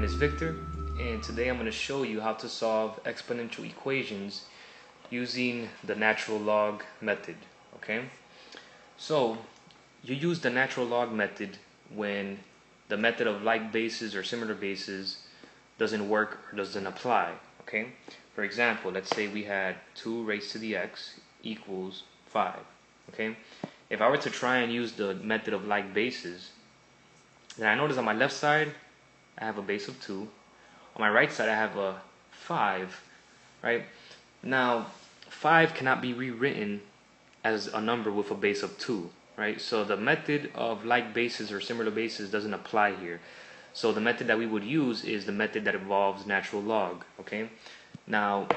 is Victor, and today I'm going to show you how to solve exponential equations using the natural log method. Okay, so you use the natural log method when the method of like bases or similar bases doesn't work or doesn't apply. Okay, for example, let's say we had 2 raised to the x equals 5. Okay, if I were to try and use the method of like bases, then I notice on my left side I have a base of 2. On my right side I have a 5, right? Now 5 cannot be rewritten as a number with a base of 2, right? So the method of like bases or similar bases doesn't apply here. So the method that we would use is the method that involves natural log. Okay, now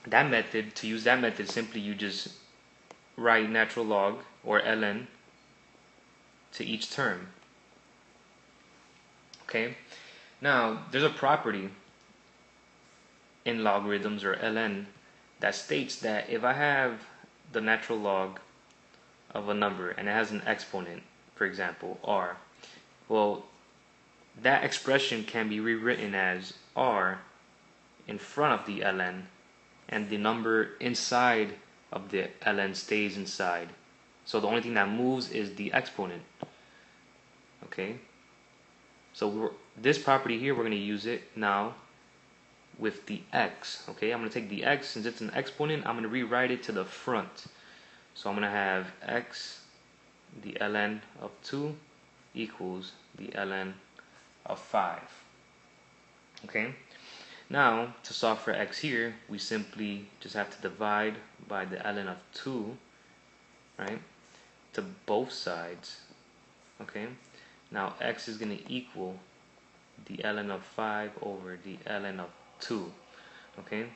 that method, to use that method, simply you just write natural log or ln to each term. Okay, now there's a property in logarithms or ln that states that if I have the natural log of a number and it has an exponent, for example r, well, that expression can be rewritten as r in front of the ln, and the number inside of the ln stays inside. So the only thing that moves is the exponent. Okay, so this property here, we're going to use it now with the x. Okay, I'm going to take the x, since it's an exponent, I'm going to rewrite it to the front. So I'm going to have x, the ln of 2, equals the ln of 5. Okay, now to solve for x here, we simply just have to divide by the ln of 2, right, to both sides. Okay, now x is going to equal the ln of 5 over the ln of 2. Okay,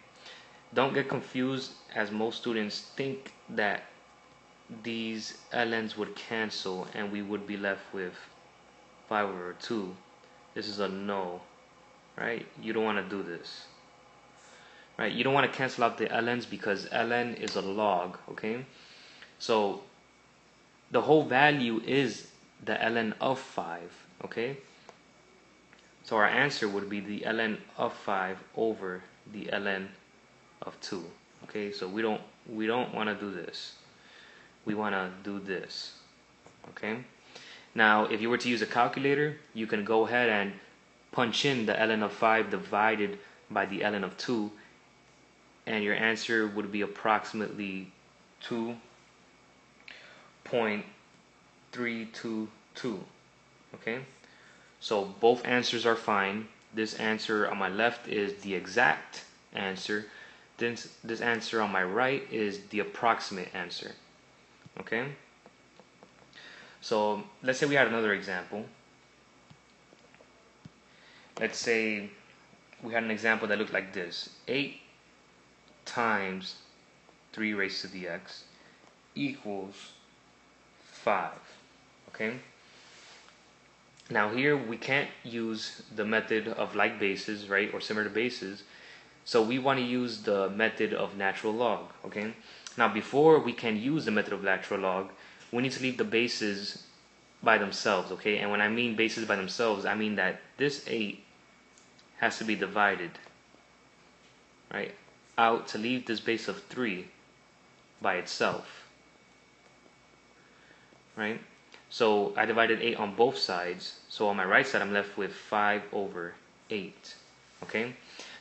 don't get confused, as most students think that these ln's would cancel and we would be left with 5 over 2. This is a no, right? You don't want to do this, right? You don't want to cancel out the ln's because ln is a log. Okay, so the whole value is the ln of 5. Okay, so our answer would be the ln of 5 over the ln of 2. Okay, so we don't want to do this. We want to do this. Okay, now if you were to use a calculator, you can go ahead and punch in the ln of 5 divided by the ln of 2, and your answer would be approximately 2.322. Okay, so both answers are fine. This answer on my left is the exact answer. This answer on my right is the approximate answer. Okay, so let's say we had another example. Let's say we had an example that looked like this: 8 times 3 raised to the x equals 5. Okay, now here we can't use the method of like bases, right, or similar bases, so we want to use the method of natural log. Okay, now before we can use the method of natural log, we need to leave the bases by themselves. Okay, and when I mean bases by themselves, I mean that this 8 has to be divided, right, out to leave this base of 3 by itself, right? So I divided 8 on both sides, so on my right side I'm left with 5 over 8. Okay,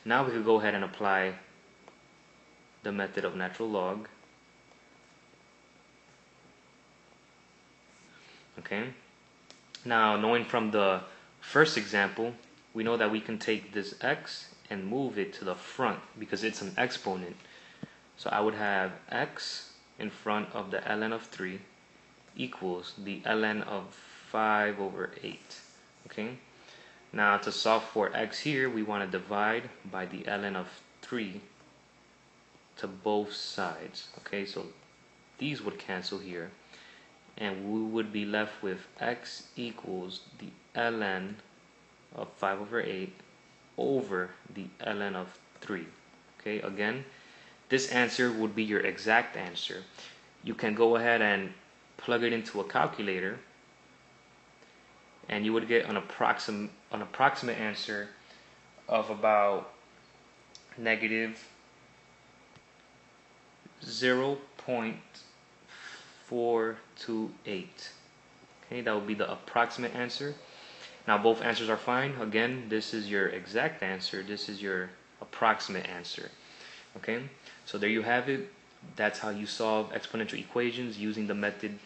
now we could go ahead and apply the method of natural log. Okay, now knowing from the first example, we know that we can take this x and move it to the front because it's an exponent. So I would have x in front of the ln of 3 equals the ln of 5 over 8. Okay, now to solve for x here, we want to divide by the ln of 3 to both sides. Okay, so these would cancel here, and we would be left with x equals the ln of 5 over 8 over the ln of 3. Okay, again, this answer would be your exact answer. You can go ahead and plug it into a calculator, and you would get an approximate answer of about negative 0.428. Okay, that would be the approximate answer. Now both answers are fine. Again, this is your exact answer. This is your approximate answer. Okay, so there you have it. That's how you solve exponential equations using the method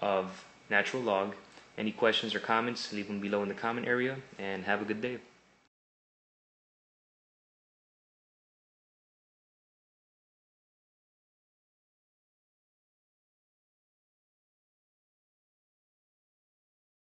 of natural log. Any questions or comments, leave them below in the comment area, and have a good day.